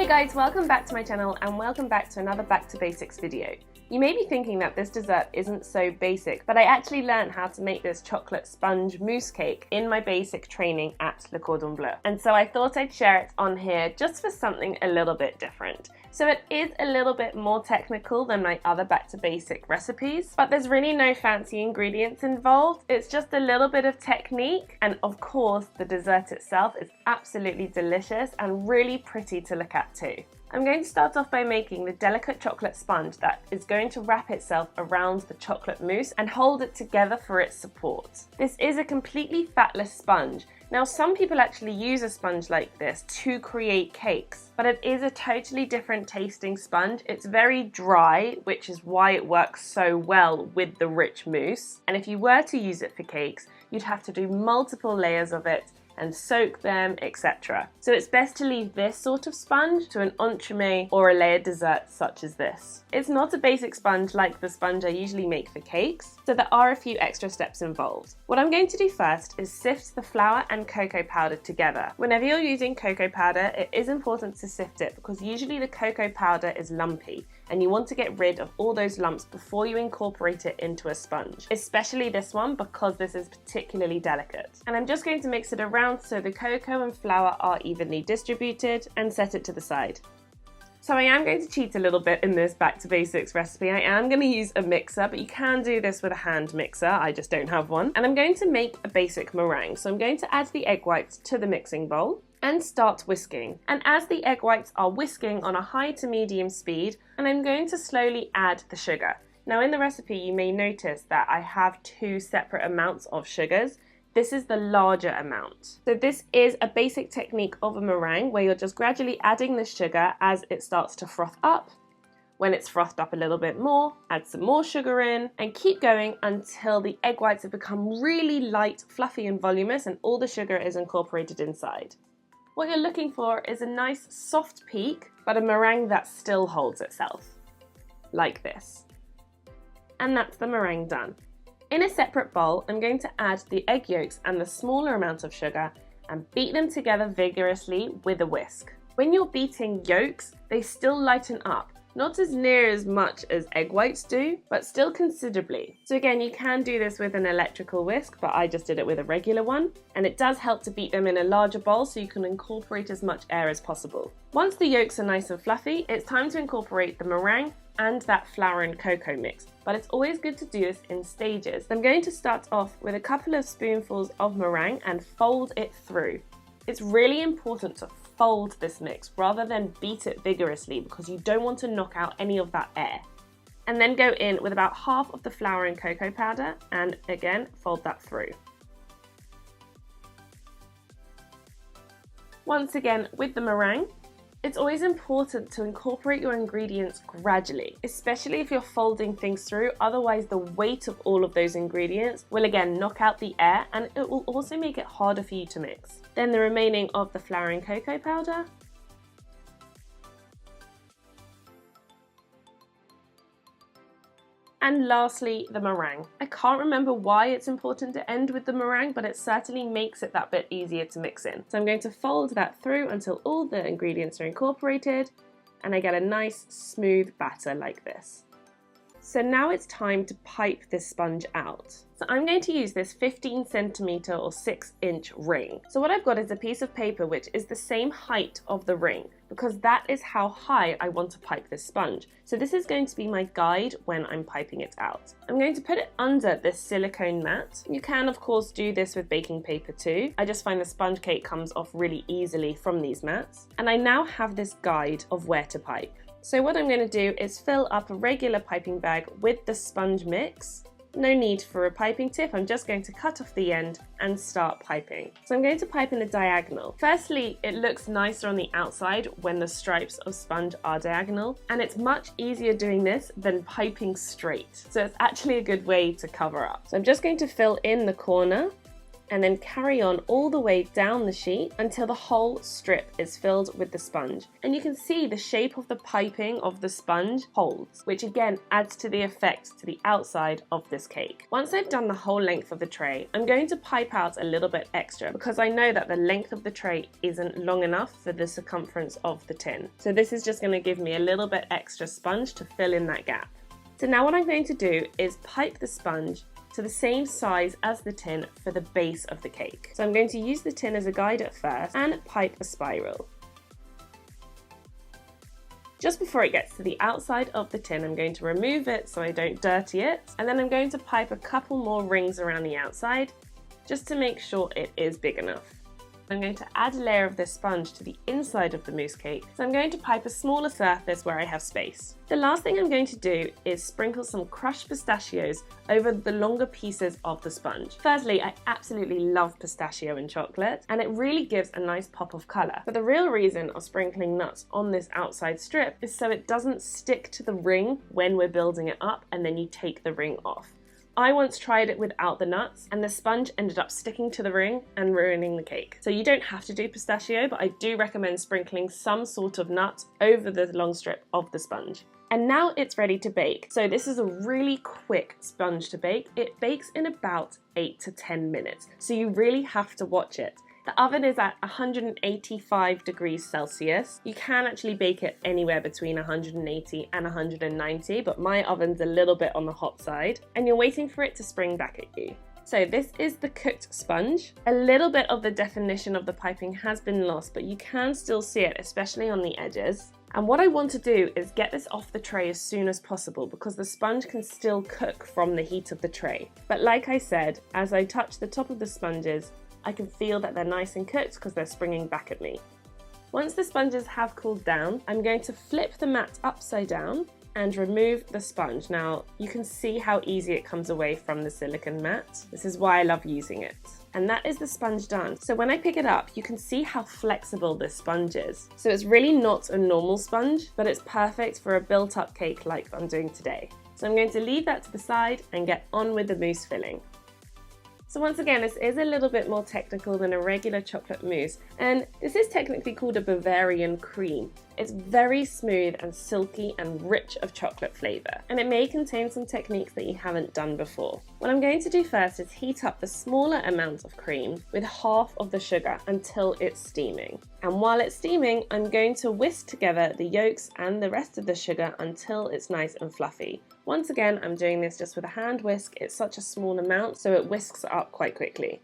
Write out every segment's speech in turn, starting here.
Hey guys, welcome back to my channel and welcome back to another Back to Basics video. You may be thinking that this dessert isn't so basic, but I actually learned how to make this chocolate sponge mousse cake in my basic training at Le Cordon Bleu. And so I thought I'd share it on here just for something a little bit different. So it is a little bit more technical than my other back to basic recipes, but there's really no fancy ingredients involved. It's just a little bit of technique, and of course the dessert itself is absolutely delicious and really pretty to look at too. I'm going to start off by making the delicate chocolate sponge that is going to wrap itself around the chocolate mousse and hold it together for its support. This is a completely fatless sponge. Now, some people actually use a sponge like this to create cakes, but it is a totally different tasting sponge. It's very dry, which is why it works so well with the rich mousse. And if you were to use it for cakes, you'd have to do multiple layers of it and soak them, etc. So it's best to leave this sort of sponge to an entremet or a layered dessert such as this. It's not a basic sponge like the sponge I usually make for cakes, so there are a few extra steps involved. What I'm going to do first is sift the flour and cocoa powder together. Whenever you're using cocoa powder, it is important to sift it because usually the cocoa powder is lumpy and you want to get rid of all those lumps before you incorporate it into a sponge, especially this one because this is particularly delicate. And I'm just going to mix it around so the cocoa and flour are evenly distributed and set it to the side. So I am going to cheat a little bit in this back to basics recipe. I am going to use a mixer, but you can do this with a hand mixer. I just don't have one. And I'm going to make a basic meringue. So I'm going to add the egg whites to the mixing bowl and start whisking. And as the egg whites are whisking on a high to medium speed, and I'm going to slowly add the sugar. Now in the recipe you may notice that I have two separate amounts of sugars. This is the larger amount. So this is a basic technique of a meringue where you're just gradually adding the sugar as it starts to froth up. When it's frothed up a little bit more, add some more sugar in and keep going until the egg whites have become really light, fluffy and voluminous and all the sugar is incorporated inside. What you're looking for is a nice soft peak, but a meringue that still holds itself, like this. And that's the meringue done. In a separate bowl, I'm going to add the egg yolks and the smaller amount of sugar and beat them together vigorously with a whisk. When you're beating yolks, they still lighten up. Not as near as much as egg whites do, but still considerably. So again, you can do this with an electrical whisk, but I just did it with a regular one. And it does help to beat them in a larger bowl so you can incorporate as much air as possible. Once the yolks are nice and fluffy, it's time to incorporate the meringue and that flour and cocoa mix. But it's always good to do this in stages. I'm going to start off with a couple of spoonfuls of meringue and fold it through. It's really important to fold this mix rather than beat it vigorously because you don't want to knock out any of that air. And then go in with about half of the flour and cocoa powder and again fold that through. Once again with the meringue, it's always important to incorporate your ingredients gradually, especially if you're folding things through, otherwise the weight of all of those ingredients will again knock out the air and it will also make it harder for you to mix. Then the remaining of the flour and cocoa powder. And lastly, the meringue. I can't remember why it's important to end with the meringue, but it certainly makes it that bit easier to mix in. So I'm going to fold that through until all the ingredients are incorporated and I get a nice smooth batter like this. So now it's time to pipe this sponge out. So I'm going to use this 15 centimeter or 6-inch ring. So what I've got is a piece of paper which is the same height of the ring because that is how high I want to pipe this sponge. So this is going to be my guide when I'm piping it out. I'm going to put it under this silicone mat. You can of course do this with baking paper too. I just find the sponge cake comes off really easily from these mats. And I now have this guide of where to pipe. So what I'm going to do is fill up a regular piping bag with the sponge mix. No need for a piping tip, I'm just going to cut off the end and start piping. So I'm going to pipe in a diagonal. Firstly, it looks nicer on the outside when the stripes of sponge are diagonal, and it's much easier doing this than piping straight. So it's actually a good way to cover up. So I'm just going to fill in the corner and then carry on all the way down the sheet until the whole strip is filled with the sponge. And you can see the shape of the piping of the sponge holds, which again adds to the effect to the outside of this cake. Once I've done the whole length of the tray, I'm going to pipe out a little bit extra because I know that the length of the tray isn't long enough for the circumference of the tin. So this is just going to give me a little bit extra sponge to fill in that gap. So now what I'm going to do is pipe the sponge to the same size as the tin for the base of the cake. So I'm going to use the tin as a guide at first and pipe a spiral. Just before it gets to the outside of the tin, I'm going to remove it so I don't dirty it, and then I'm going to pipe a couple more rings around the outside just to make sure it is big enough. I'm going to add a layer of this sponge to the inside of the mousse cake, so I'm going to pipe a smaller surface where I have space. The last thing I'm going to do is sprinkle some crushed pistachios over the longer pieces of the sponge. Firstly, I absolutely love pistachio in chocolate, and it really gives a nice pop of colour. But the real reason of sprinkling nuts on this outside strip is so it doesn't stick to the ring when we're building it up and then you take the ring off. I once tried it without the nuts and the sponge ended up sticking to the ring and ruining the cake. So you don't have to do pistachio, but I do recommend sprinkling some sort of nut over the long strip of the sponge. And now it's ready to bake. So this is a really quick sponge to bake. It bakes in about 8 to 10 minutes. So you really have to watch it. The oven is at 185 degrees Celsius. You can actually bake it anywhere between 180 and 190, but my oven's a little bit on the hot side, and you're waiting for it to spring back at you. So this is the cooked sponge. A little bit of the definition of the piping has been lost, but you can still see it, especially on the edges. And what I want to do is get this off the tray as soon as possible because the sponge can still cook from the heat of the tray. But like I said, as I touch the top of the sponges, I can feel that they're nice and cooked because they're springing back at me. Once the sponges have cooled down, I'm going to flip the mat upside down and remove the sponge. Now, you can see how easy it comes away from the silicone mat. This is why I love using it. And that is the sponge done. So when I pick it up, you can see how flexible this sponge is. So it's really not a normal sponge, but it's perfect for a built-up cake like I'm doing today. So I'm going to leave that to the side and get on with the mousse filling. So once again, this is a little bit more technical than a regular chocolate mousse, and this is technically called a Bavarian Cream. It's very smooth and silky and rich of chocolate flavour, and it may contain some techniques that you haven't done before. What I'm going to do first is heat up the smaller amount of cream with half of the sugar until it's steaming. And while it's steaming, I'm going to whisk together the yolks and the rest of the sugar until it's nice and fluffy. Once again, I'm doing this just with a hand whisk. It's such a small amount, so it whisks up quite quickly.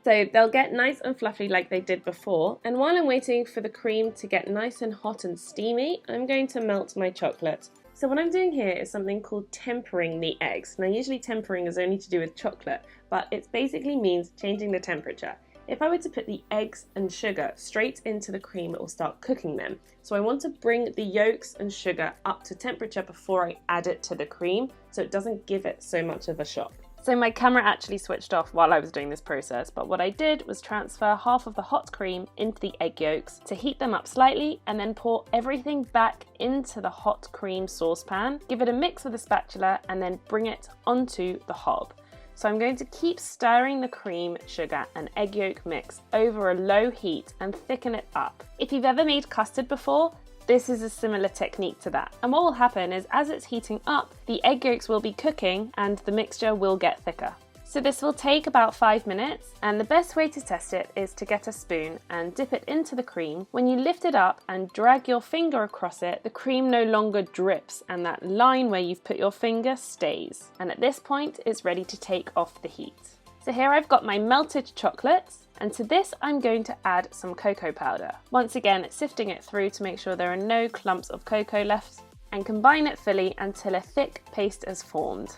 So they'll get nice and fluffy like they did before. And while I'm waiting for the cream to get nice and hot and steamy, I'm going to melt my chocolate. So what I'm doing here is something called tempering the eggs. Now usually tempering is only to do with chocolate, but it basically means changing the temperature. If I were to put the eggs and sugar straight into the cream, it will start cooking them. So I want to bring the yolks and sugar up to temperature before I add it to the cream, so it doesn't give it so much of a shock. So my camera actually switched off while I was doing this process, but what I did was transfer half of the hot cream into the egg yolks to heat them up slightly and then pour everything back into the hot cream saucepan, give it a mix with a spatula and then bring it onto the hob. So I'm going to keep stirring the cream, sugar and egg yolk mix over a low heat and thicken it up. If you've ever made custard before, this is a similar technique to that. And what will happen is as it's heating up, the egg yolks will be cooking and the mixture will get thicker. So this will take about 5 minutes, and the best way to test it is to get a spoon and dip it into the cream. When you lift it up and drag your finger across it, the cream no longer drips and that line where you've put your finger stays. And at this point, it's ready to take off the heat. So here I've got my melted chocolate, and to this I'm going to add some cocoa powder. Once again, sifting it through to make sure there are no clumps of cocoa left, and combine it fully until a thick paste is formed.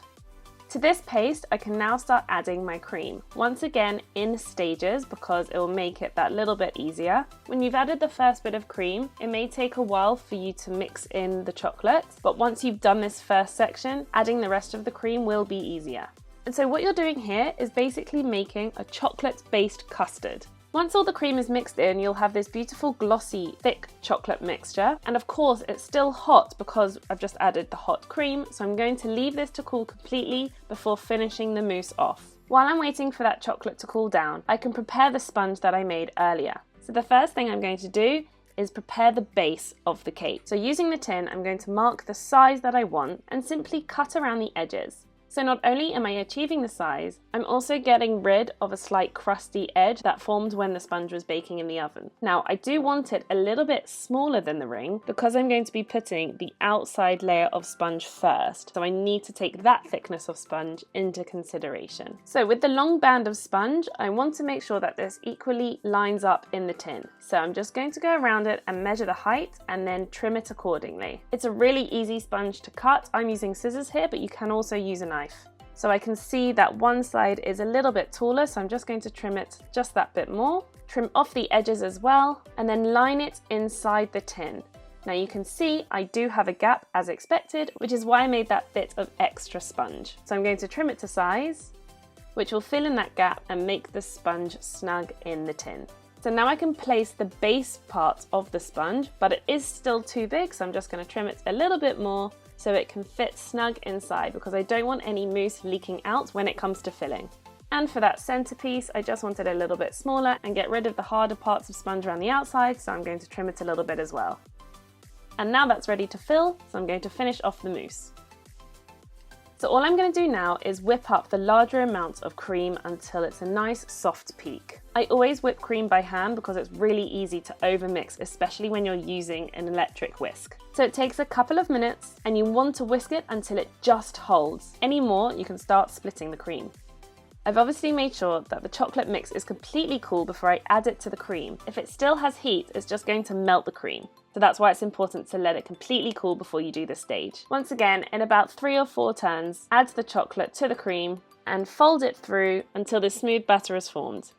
To this paste, I can now start adding my cream, once again in stages because it will make it that little bit easier. When you've added the first bit of cream, it may take a while for you to mix in the chocolate, but once you've done this first section, adding the rest of the cream will be easier. And so what you're doing here is basically making a chocolate-based custard. Once all the cream is mixed in, you'll have this beautiful glossy, thick chocolate mixture. And of course, it's still hot because I've just added the hot cream. So I'm going to leave this to cool completely before finishing the mousse off. While I'm waiting for that chocolate to cool down, I can prepare the sponge that I made earlier. So the first thing I'm going to do is prepare the base of the cake. So using the tin, I'm going to mark the size that I want and simply cut around the edges. So not only am I achieving the size, I'm also getting rid of a slight crusty edge that formed when the sponge was baking in the oven. Now, I do want it a little bit smaller than the ring because I'm going to be putting the outside layer of sponge first. So I need to take that thickness of sponge into consideration. So with the long band of sponge, I want to make sure that this equally lines up in the tin. So I'm just going to go around it and measure the height and then trim it accordingly. It's a really easy sponge to cut. I'm using scissors here, but you can also use a knife. So I can see that one side is a little bit taller, so I'm just going to trim it just that bit more. Trim off the edges as well, and then line it inside the tin. Now you can see I do have a gap as expected, which is why I made that bit of extra sponge. So I'm going to trim it to size, which will fill in that gap and make the sponge snug in the tin. So now I can place the base part of the sponge, but it is still too big, so I'm just going to trim it a little bit more so it can fit snug inside because I don't want any mousse leaking out when it comes to filling. And for that centerpiece, I just want it a little bit smaller and get rid of the harder parts of sponge around the outside, so I'm going to trim it a little bit as well. And now that's ready to fill, so I'm going to finish off the mousse. So all I'm going to do now is whip up the larger amounts of cream until it's a nice soft peak. I always whip cream by hand because it's really easy to overmix, especially when you're using an electric whisk. So it takes a couple of minutes and you want to whisk it until it just holds. Any more, you can start splitting the cream. I've obviously made sure that the chocolate mix is completely cool before I add it to the cream. If it still has heat, it's just going to melt the cream. So that's why it's important to let it completely cool before you do this stage. Once again, in about 3 or 4 turns, add the chocolate to the cream and fold it through until this smooth batter is formed.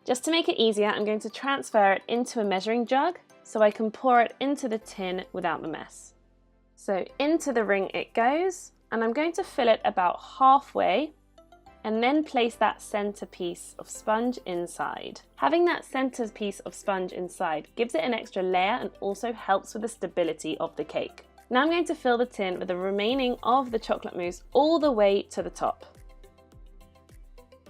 Just to make it easier, I'm going to transfer it into a measuring jug so I can pour it into the tin without the mess. So into the ring it goes, and I'm going to fill it about halfway and then place that center piece of sponge inside. Having that center piece of sponge inside gives it an extra layer and also helps with the stability of the cake. Now I'm going to fill the tin with the remaining of the chocolate mousse all the way to the top.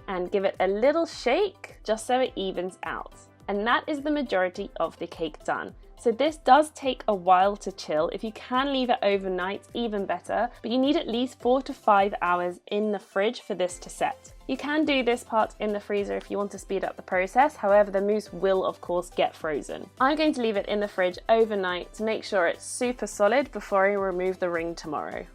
And give it a little shake just so it evens out. And that is the majority of the cake done. So this does take a while to chill. If you can leave it overnight, even better, but you need at least 4 to 5 hours in the fridge for this to set. You can do this part in the freezer if you want to speed up the process, however the mousse will of course get frozen. I'm going to leave it in the fridge overnight to make sure it's super solid before I remove the ring tomorrow.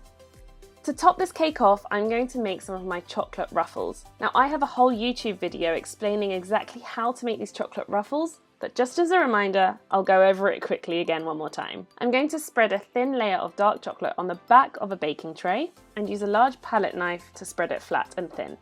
To top this cake off, I'm going to make some of my chocolate ruffles. Now I have a whole YouTube video explaining exactly how to make these chocolate ruffles, but just as a reminder, I'll go over it quickly again one more time. I'm going to spread a thin layer of dark chocolate on the back of a baking tray and use a large palette knife to spread it flat and thin.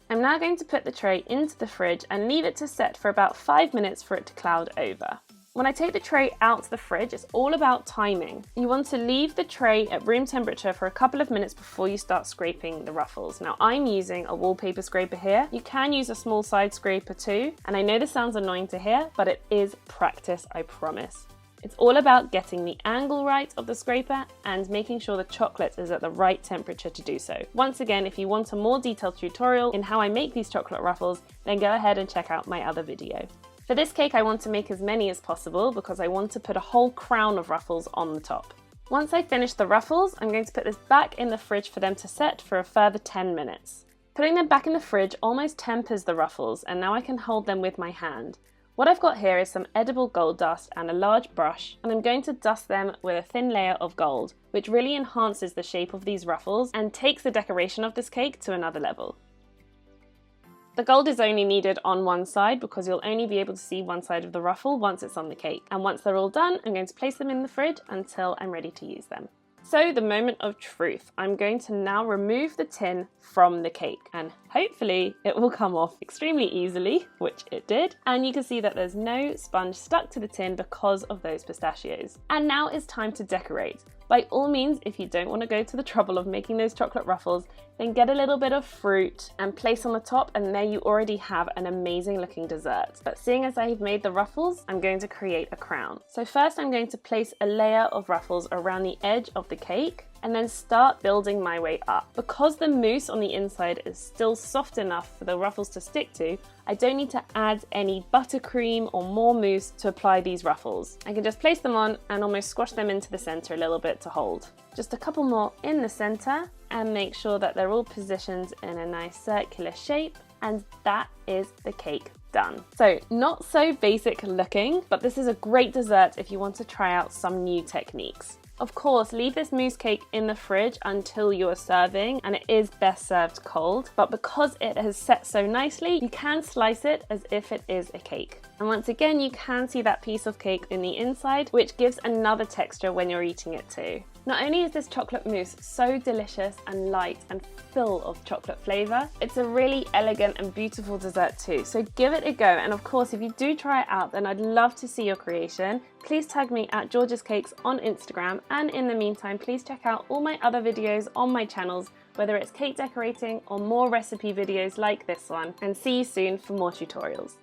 I'm now going to put the tray into the fridge and leave it to set for about 5 minutes for it to cloud over. When I take the tray out of the fridge, it's all about timing. You want to leave the tray at room temperature for a couple of minutes before you start scraping the ruffles. Now I'm using a wallpaper scraper here. You can use a small side scraper too, and I know this sounds annoying to hear, but it is practice, I promise. It's all about getting the angle right of the scraper and making sure the chocolate is at the right temperature to do so. Once again, if you want a more detailed tutorial in how I make these chocolate ruffles, then go ahead and check out my other video. For this cake, I want to make as many as possible because I want to put a whole crown of ruffles on the top. Once I finish the ruffles, I'm going to put this back in the fridge for them to set for a further 10 minutes. Putting them back in the fridge almost tempers the ruffles, and now I can hold them with my hand. What I've got here is some edible gold dust and a large brush, and I'm going to dust them with a thin layer of gold, which really enhances the shape of these ruffles and takes the decoration of this cake to another level. The gold is only needed on one side because you'll only be able to see one side of the ruffle once it's on the cake. And once they're all done, I'm going to place them in the fridge until I'm ready to use them. So the moment of truth, I'm going to now remove the tin from the cake and hopefully it will come off extremely easily, which it did. And you can see that there's no sponge stuck to the tin because of those pistachios. And now it's time to decorate. By all means, if you don't want to go to the trouble of making those chocolate ruffles, then get a little bit of fruit and place on the top, and there you already have an amazing looking dessert. But seeing as I've made the ruffles, I'm going to create a crown. So first I'm going to place a layer of ruffles around the edge of the cake, and then start building my way up. Because the mousse on the inside is still soft enough for the ruffles to stick to, I don't need to add any buttercream or more mousse to apply these ruffles. I can just place them on and almost squash them into the center a little bit to hold. Just a couple more in the center and make sure that they're all positioned in a nice circular shape, and that is the cake done. So not so basic looking, but this is a great dessert if you want to try out some new techniques. Of course, leave this mousse cake in the fridge until you are serving, and it is best served cold, but because it has set so nicely, you can slice it as if it is a cake. And once again, you can see that piece of cake in the inside, which gives another texture when you're eating it too. Not only is this chocolate mousse so delicious and light and full of chocolate flavour, it's a really elegant and beautiful dessert too, so give it a go. And of course, if you do try it out, then I'd love to see your creation. Please tag me at George's Cakes on Instagram, and in the meantime, please check out all my other videos on my channels, whether it's cake decorating or more recipe videos like this one, and see you soon for more tutorials.